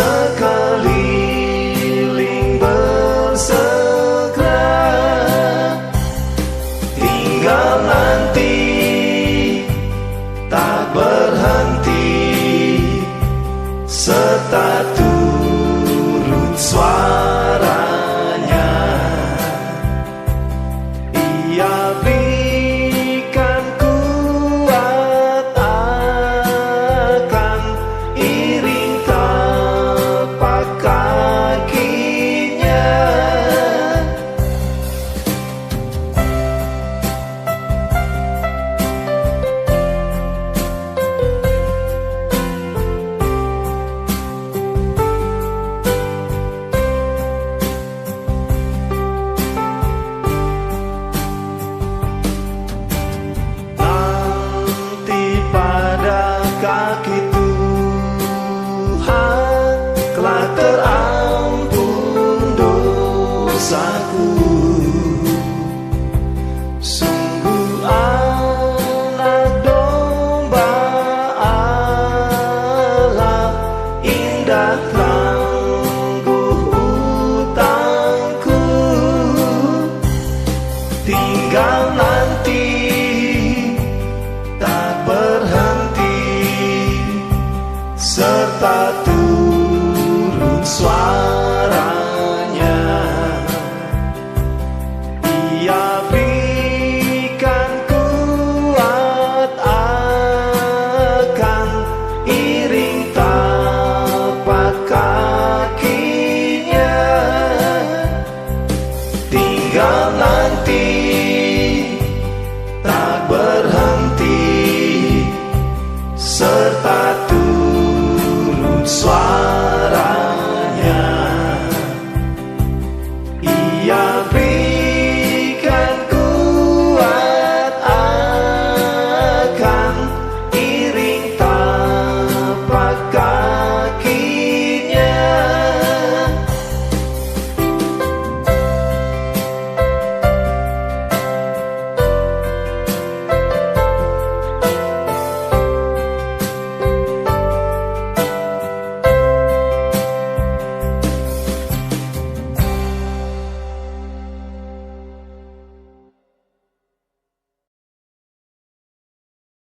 sekeliling bersegera, tinggal nanti tak berhenti, serta turun suaranya. Ia berikan kuat akan iring tapak kakinya. Kaki Tuhan telah terampun dosaku. Sungguh anak domba Allah, indah tangguh utangku. Tinggal nanti tak berhenti, serta turun suaranya. Ia berikan kuat akan iring tapak kakinya. Tinggal nanti tak berhenti, serta turun suaranya.